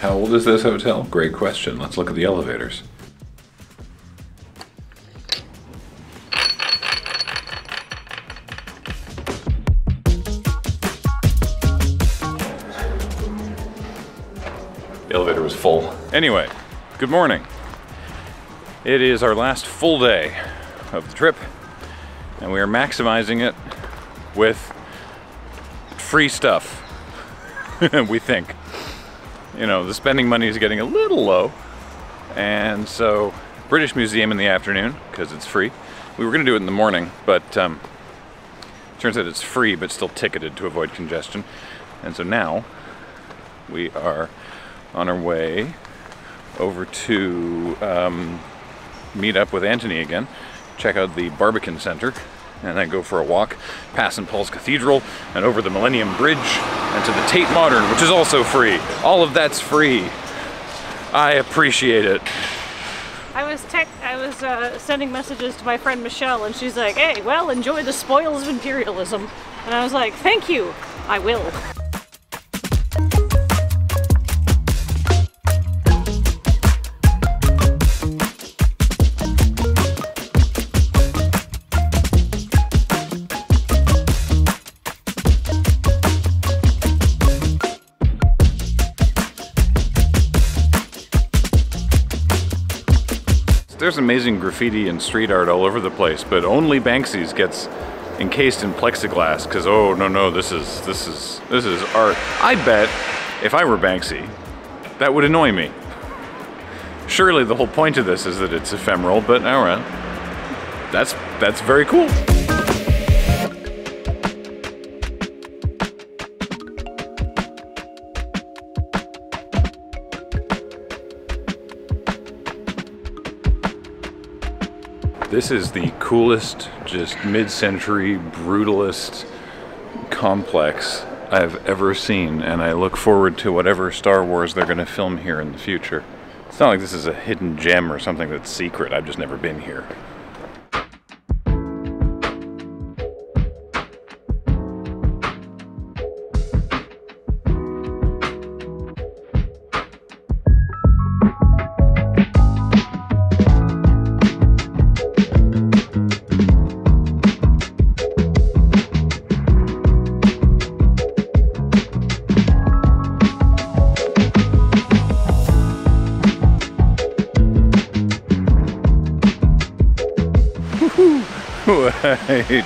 How old is this hotel? Great question. Let's look at the elevators. The elevator was full. Anyway, good morning. It is our last full day of the trip, and we are maximizing it with free stuff, we think. You know, the spending money is getting a little low, and so British Museum in the afternoon, because it's free. We were gonna do it in the morning, but turns out it's free, but still ticketed to avoid congestion. And so now we are on our way over to meet up with Anthony again, check out the Barbican Center, and then go for a walk past St. Paul's Cathedral and over the Millennium Bridge and to the Tate Modern, which is also free. All of that's free. I appreciate it. I was sending messages to my friend Michelle, and she's like, hey, well, enjoy the spoils of imperialism. And I was like, thank you, I will. There's amazing graffiti and street art all over the place, but only Banksy's gets encased in plexiglass because, oh no, this is art. I bet if I were Banksy, that would annoy me. Surely the whole point of this is that it's ephemeral, but all right, that's very cool. This is the coolest, just mid-century, brutalist complex I've ever seen, and I look forward to whatever Star Wars they're going to film here in the future. It's not like this is a hidden gem or something that's secret. I've just never been here.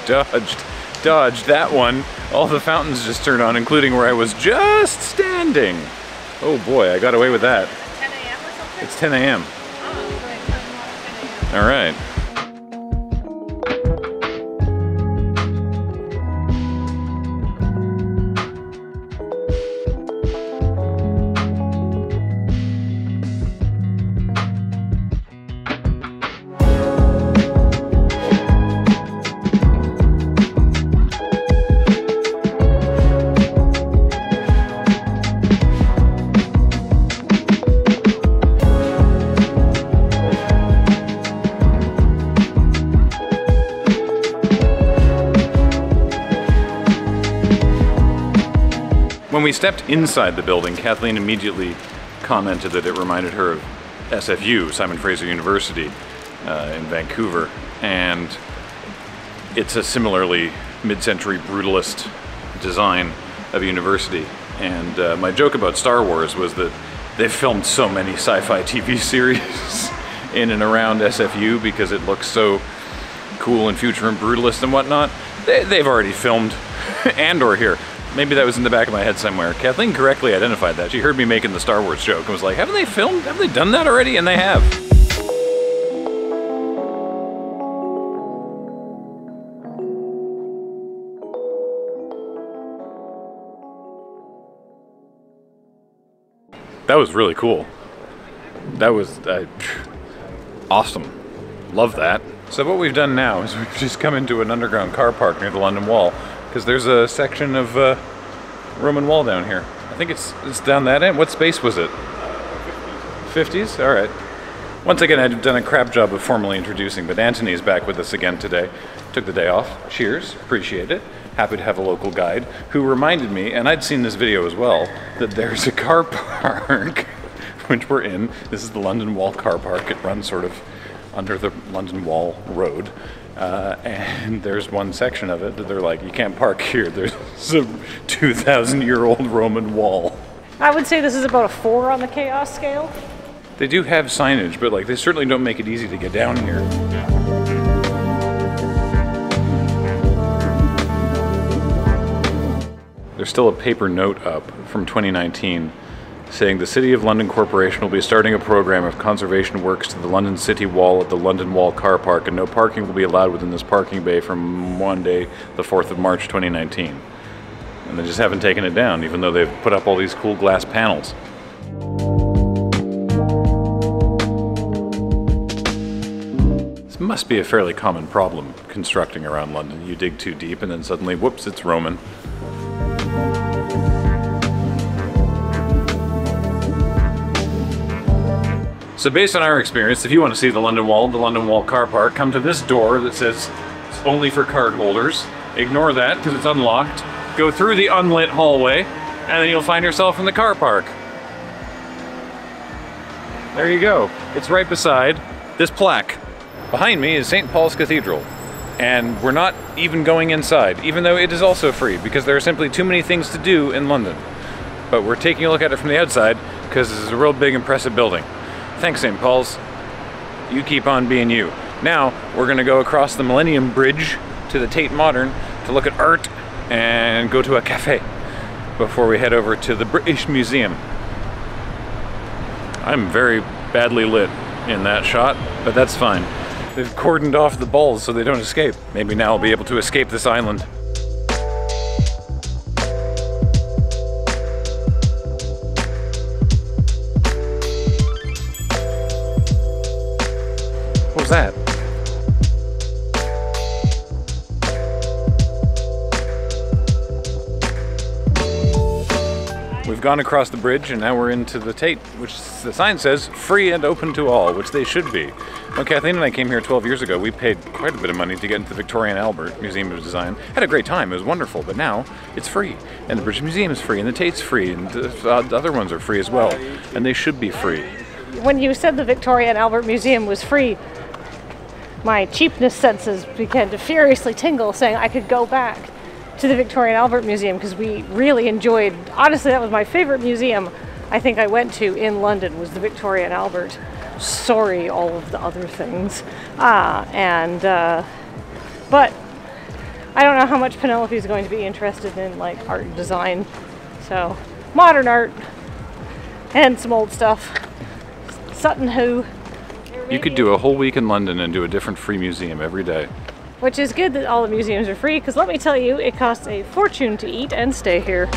I dodged that one. All the fountains just turned on, including where I was just standing. Oh boy, I got away with that. 10 a.m. or something? It's 10 a.m. Oh, All right. When we stepped inside the building, Kathleen immediately commented that it reminded her of SFU, Simon Fraser University, in Vancouver, and it's a similarly mid-century brutalist design of a university. And my joke about Star Wars was that they've filmed so many sci-fi TV series in and around SFU because it looks so cool and future and brutalist and whatnot. They've already filmed Andor here. Maybe that was in the back of my head somewhere. Kathleen correctly identified that. She heard me making the Star Wars joke and was like, haven't they filmed? Have they done that already? And they have. That was really cool. That was awesome. Love that. So what we've done now is we've just come into an underground car park near the London Wall, because there's a section of Roman wall down here. I think it's down that end. What space was it? 50s? All right. Once again, I've done a crap job of formally introducing, but Anthony is back with us again today. Took the day off. Cheers. Appreciate it. Happy to have a local guide who reminded me, and I'd seen this video as well, that there's a car park which we're in. This is the London Wall car park. It runs sort of under the London Wall road. And there's one section of it that they're like, you can't park here. There's a 2,000-year-old Roman wall. I would say this is about a 4 on the chaos scale. They do have signage, but like they certainly don't make it easy to get down here. There's still a paper note up from 2019 saying the City of London Corporation will be starting a program of conservation works to the London City Wall at the London Wall car park, and no parking will be allowed within this parking bay from Monday, the 4th of March 2019. And they just haven't taken it down, even though they've put up all these cool glass panels. This must be a fairly common problem constructing around London. You dig too deep and then suddenly, whoops, it's Roman. So based on our experience, if you want to see the London Wall car park, come to this door that says it's only for card holders. Ignore that because it's unlocked. Go through the unlit hallway and then you'll find yourself in the car park. There you go. It's right beside this plaque. Behind me is St. Paul's Cathedral. And we're not even going inside, even though it is also free because there are simply too many things to do in London. But we're taking a look at it from the outside because this is a real big, impressive building. Thanks, St. Paul's. You keep on being you. Now, we're going to go across the Millennium Bridge to the Tate Modern to look at art and go to a cafe before we head over to the British Museum. I'm very badly lit in that shot, but that's fine. They've cordoned off the balls so they don't escape. Maybe now I'll be able to escape this island. What was that? We've gone across the bridge and now we're into the Tate, which the sign says free and open to all, which they should be. When Kathleen and I came here 12 years ago, we paid quite a bit of money to get into the Victoria and Albert Museum of Design. Had a great time, it was wonderful, but now it's free. And the British Museum is free, and the Tate's free, and the other ones are free as well. And they should be free. When you said the Victoria and Albert Museum was free, my cheapness senses began to furiously tingle, saying I could go back to the Victoria and Albert Museum because we really enjoyed, honestly that was my favorite museum I think I went to in London was the Victoria and Albert. Sorry, all of the other things. But I don't know how much Penelope's going to be interested in like art and design. So, modern art and some old stuff. Sutton Hoo. You could do a whole week in London and do a different free museum every day. Which is good that all the museums are free, because let me tell you, it costs a fortune to eat and stay here.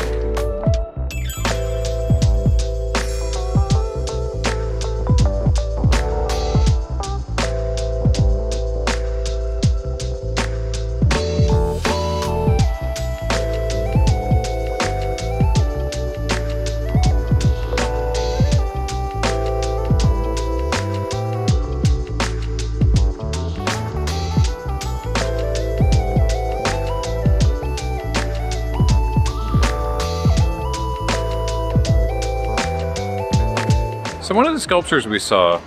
So one of the sculptures we saw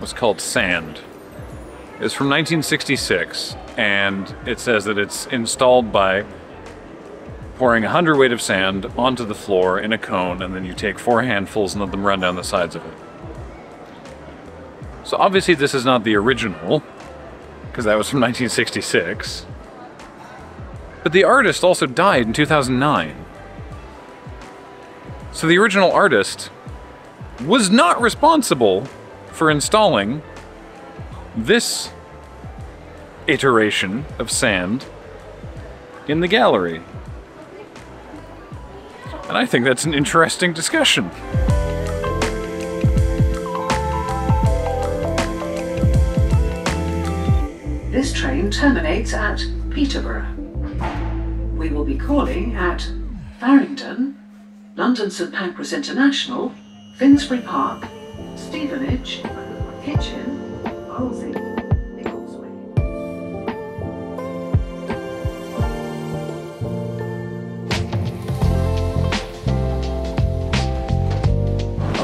was called Sand. It's from 1966, and it says that it's installed by pouring 100 weight of sand onto the floor in a cone, and then you take 4 handfuls and let them run down the sides of it. So obviously this is not the original, because that was from 1966. But the artist also died in 2009. So the original artist was not responsible for installing this iteration of sand in the gallery. And I think that's an interesting discussion. This train terminates at Peterborough. We will be calling at Farringdon, London St Pancras International, Finsbury Park, Stevenage, Hitchin, Halsey, Nicholsway.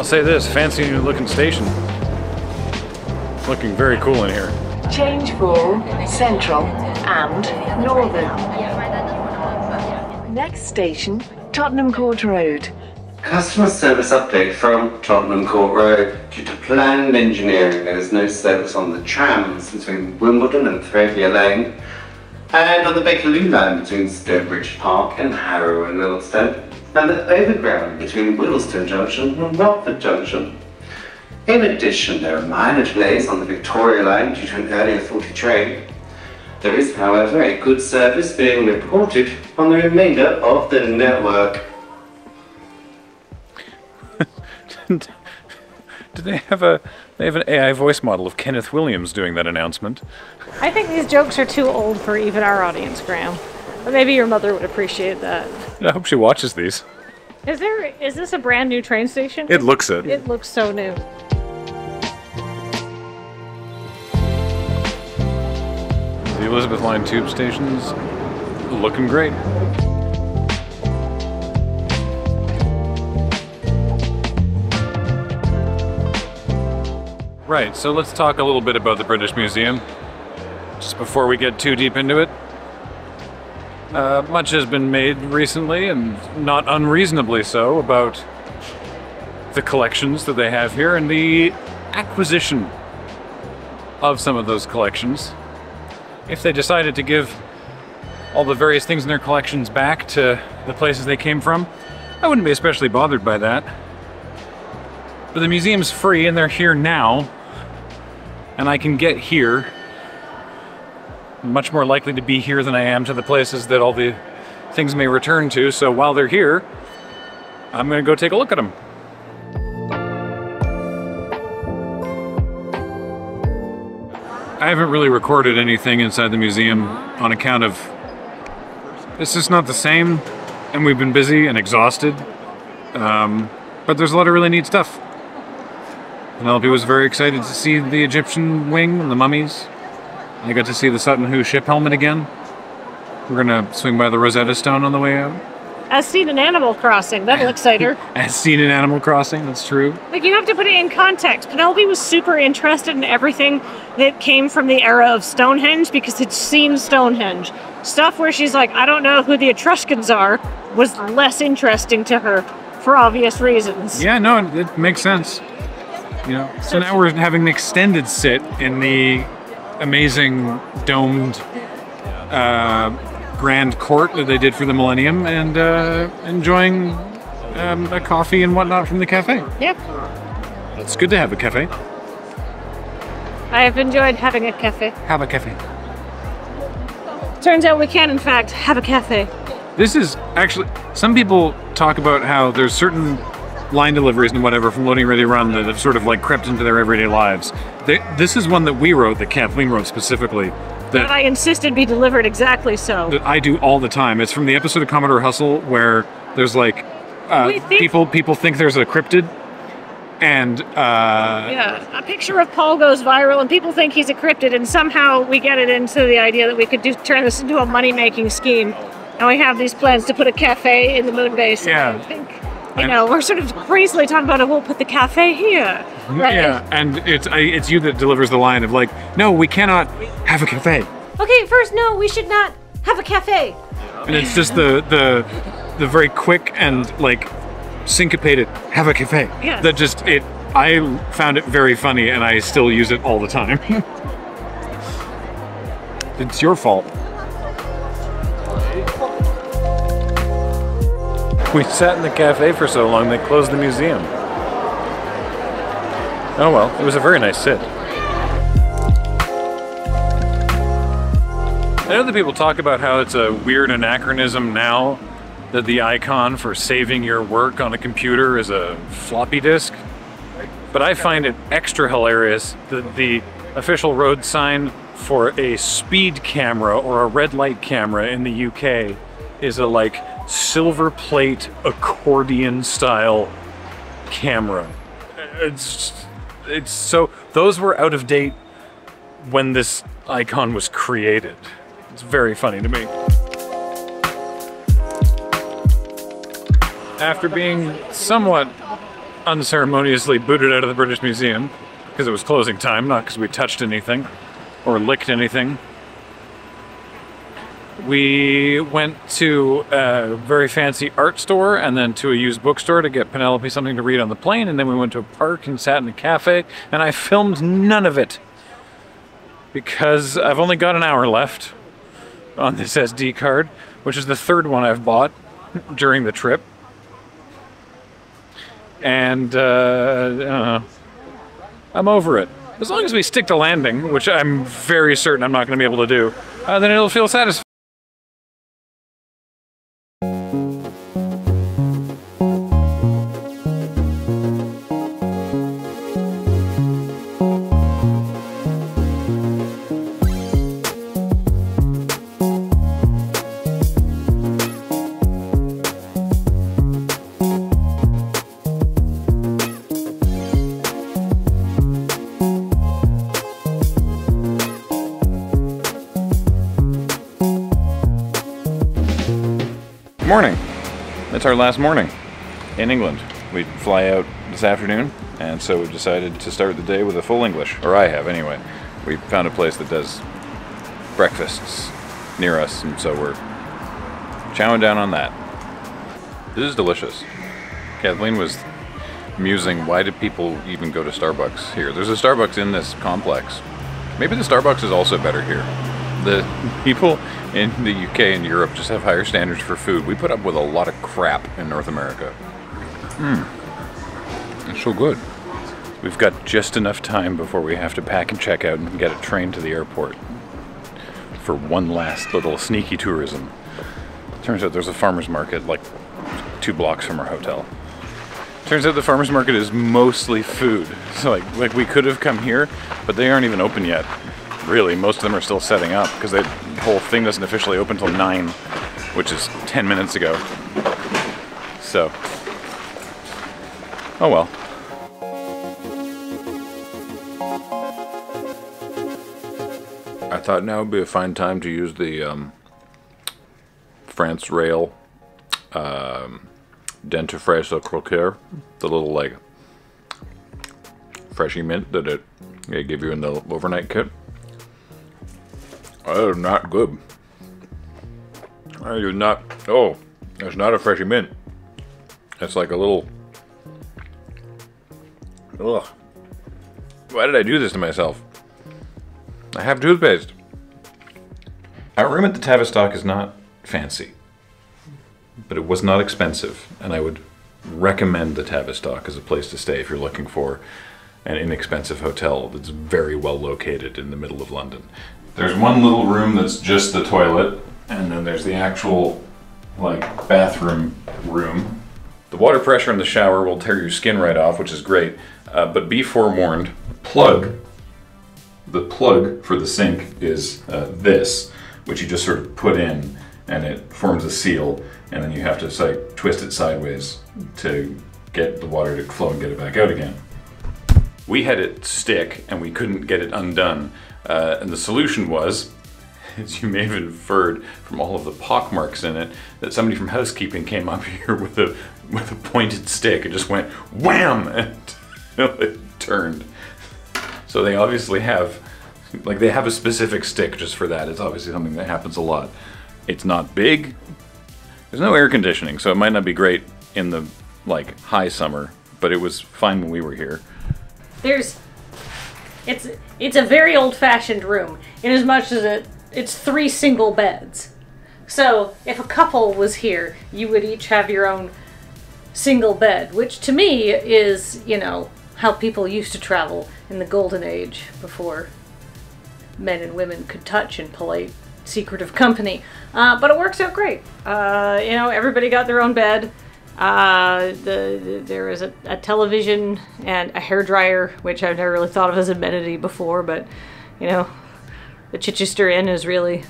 say this, fancy new looking station. It's looking very cool in here. Change for Central and Northern. Next station, Tottenham Court Road. Customer service update from Tottenham Court Road. Due to planned engineering, there is no service on the trams between Wimbledon and Threadnear Lane, and on the Bakerloo line between Stonebridge Park and Harrow and Littlestown, and the overground between Whittleston Junction and Watford Junction. In addition, there are minor delays on the Victoria line due to an earlier faulty train. There is, however, a good service being reported on the remainder of the network. Do they have an AI voice model of Kenneth Williams doing that announcement? I think these jokes are too old for even our audience, Graham. But maybe your mother would appreciate that. I hope she watches these. Is this a brand new train station? It looks it. It looks so new. The Elizabeth Line tube station's looking great. Right, so let's talk a little bit about the British Museum, just before we get too deep into it. Much has been made recently, and not unreasonably so, about the collections that they have here and the acquisition of some of those collections. If they decided to give all the various things in their collections back to the places they came from, I wouldn't be especially bothered by that. But the museum's free and they're here now, and I can get here. I'm much more likely to be here than I am to the places that all the things may return to, so while they're here, I'm gonna go take a look at them. I haven't really recorded anything inside the museum on account of it's just not the same, and we've been busy and exhausted, but there's a lot of really neat stuff. Penelope was very excited to see the Egyptian wing and the mummies. I got to see the Sutton Hoo ship helmet again. We're gonna swing by the Rosetta Stone on the way out. As seen in Animal Crossing, that'll excite her. As seen in Animal Crossing, that's true. Like, you have to put it in context. Penelope was super interested in everything that came from the era of Stonehenge because it's seen Stonehenge. Stuff where she's like, I don't know who the Etruscans are, was less interesting to her for obvious reasons. Yeah, no, it makes sense. You know, so now we're having an extended sit in the amazing domed grand court that they did for the Millennium, and enjoying a coffee and whatnot from the cafe. Yep. It's good to have a cafe. I have enjoyed having a cafe. Have a cafe. Turns out we can, in fact, have a cafe. This is actually, some people talk about how there's certain line deliveries and whatever from Loading Ready Run that have sort of like crept into their everyday lives. This is one that we wrote, that Kathleen wrote specifically. That I insisted be delivered exactly so. That I do all the time. It's from the episode of Commodore Hustle where there's like people think there's a cryptid, and yeah, a picture of Paul goes viral and people think he's a cryptid, and somehow we get it into the idea that we could turn this into a money-making scheme, and we have these plans to put a cafe in the moon base. Yeah. I think, you know, we're sort of crazily talking about it. We'll put the cafe here. Right? Yeah, and it's you that delivers the line of like, no, we cannot have a cafe. Okay, first, no, we should not have a cafe. And it's just the very quick and like syncopated have a cafe. Yes. That just I found it very funny, and I still use it all the time. It's your fault. We sat in the cafe for so long they closed the museum. Oh well, it was a very nice sit. I know that people talk about how it's a weird anachronism now that the icon for saving your work on a computer is a floppy disk, but I find it extra hilarious that the official road sign for a speed camera or a red light camera in the UK is a like silver plate accordion style camera. It's so, those were out of date when this icon was created. It's very funny to me. After being somewhat unceremoniously booted out of the British Museum because it was closing time, not because we touched anything or licked anything. We went to a very fancy art store and then to a used bookstore to get Penelope something to read on the plane, and then we went to a park and sat in a cafe, and I filmed none of it because I've only got an hour left on this SD card, which is the third one I've bought during the trip. And I don't know, I'm over it. As long as we stick to landing, which I'm very certain I'm not going to be able to do, then it'll feel satisfying. Morning. It's our last morning in England. We fly out this afternoon, and so we've decided to start the day with a full English, or I have anyway. We found a place that does breakfasts near us, and so we're chowing down on that. This is delicious. Kathleen was musing, why do people even go to Starbucks here? There's a Starbucks in this complex. Maybe the Starbucks is also better here. The people in the UK and Europe just have higher standards for food. We put up with a lot of crap in North America. It's so good. We've got just enough time before we have to pack and check out and get a train to the airport for one last little sneaky tourism. Turns out there's a farmer's market like 2 blocks from our hotel. Turns out the farmer's market is mostly food. So like we could have come here, but they aren't even open yet. Really, most of them are still setting up because the whole thing doesn't officially open until 9, which is 10 minutes ago. So, oh well. I thought now would be a fine time to use the France Rail dentifrice au croqueur, the little like freshy mint that they give you in the overnight kit. Oh, not good. I do not. Oh, it's not a freshy mint. It's like a little. Ugh. Why did I do this to myself? I have toothpaste. Our room at the Tavistock is not fancy, but it was not expensive, and I would recommend the Tavistock as a place to stay if you're looking for an inexpensive hotel that's very well located in the middle of London. There's one little room that's just the toilet, and then there's the actual, like, bathroom room. The water pressure in the shower will tear your skin right off, which is great, but be forewarned, the plug for the sink is this, which you just sort of put in, and it forms a seal, and then you have to like, twist it sideways to get the water to flow and get it back out again. We had it stick, and we couldn't get it undone. And the solution was, as you may have inferred from all of the pockmarks in it, that somebody from housekeeping came up here with a pointed stick and just went wham until it turned. So they obviously have, like they have a specific stick just for that. It's obviously something that happens a lot. It's not big. There's no air conditioning, so it might not be great in the like high summer, but it was fine when we were here. It's a very old-fashioned room, in as much as it's 3 single beds. So if a couple was here, you would each have your own single bed, which to me is, you know, how people used to travel in the golden age before men and women could touch in polite, secretive company. But it works out great. You know, everybody got their own bed. There is a television and a hairdryer, which I've never really thought of as amenity before, but, you know, the Chichester Inn has really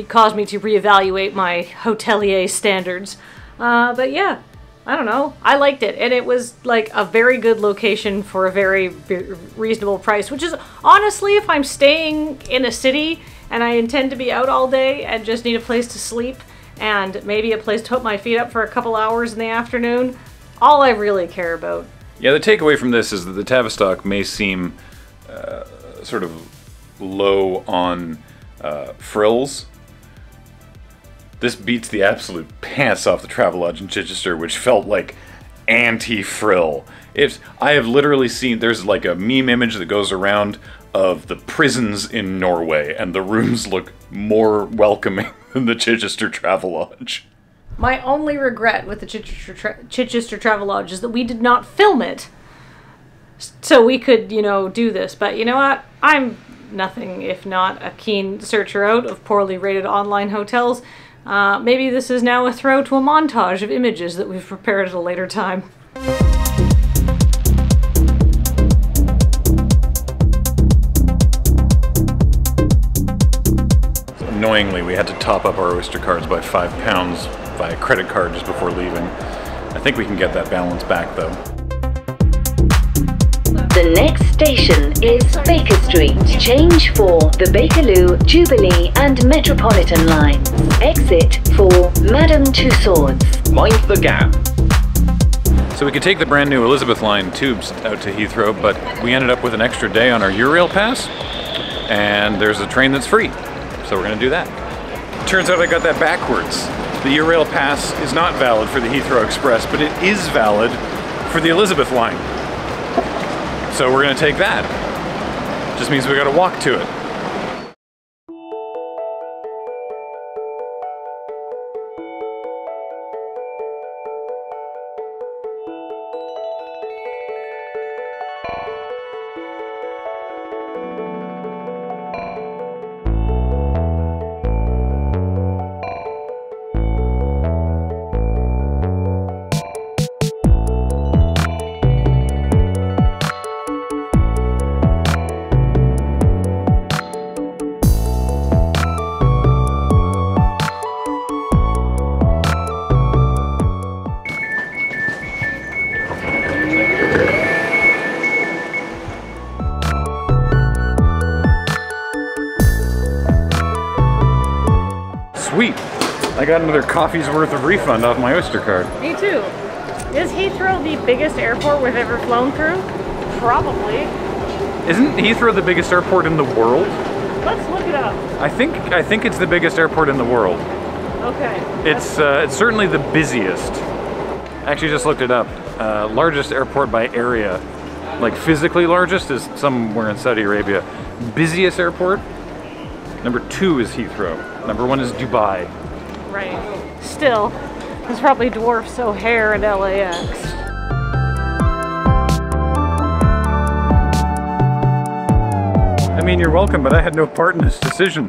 caused me to reevaluate my hotelier standards. But yeah, I don't know. I liked it, and it was like a very good location for a very reasonable price, which is honestly, if I'm staying in a city and I intend to be out all day and just need a place to sleep and maybe a place to put my feet up for a couple hours in the afternoon, all I really care about. Yeah, the takeaway from this is that the Tavistock may seem sort of low on frills. This beats the absolute pants off the Travelodge in Chichester, which felt like anti-frill. I have literally seen, there's like a meme image that goes around of the prisons in Norway, and the rooms look more welcoming than the Chichester Travelodge. My only regret with the Chichester Travelodge is that we did not film it, so we could, you know, do this. But you know what? I'm nothing if not a keen searcher out of poorly rated online hotels. Maybe this is now a throw to a montage of images that we've prepared at a later time. Annoyingly, we had to top up our Oyster cards by £5 via credit card just before leaving. I think we can get that balance back though. The next station is Baker Street. Change for the Bakerloo, Jubilee and Metropolitan lines. Exit for Madame Tussauds. Mind the gap. So we could take the brand new Elizabeth line tubes out to Heathrow, but we ended up with an extra day on our Eurail pass, and there's a train that's free. So we're gonna do that. Turns out I got that backwards. The Eurail pass is not valid for the Heathrow Express, but it is valid for the Elizabeth line. So we're gonna take that. Just means we gotta walk to it. Sweet! I got another coffee's worth of refund off my Oyster card. Me too. Is Heathrow the biggest airport we've ever flown through? Probably. Isn't Heathrow the biggest airport in the world? Let's look it up. I think it's the biggest airport in the world. Okay. It's certainly the busiest. I actually just looked it up. Largest airport by area, like physically largest, is somewhere in Saudi Arabia. Busiest airport? Number 2 is Heathrow. Number 1 is Dubai. Right. Still, this probably dwarfs O'Hare and LAX. I mean, you're welcome, but I had no part in this decision.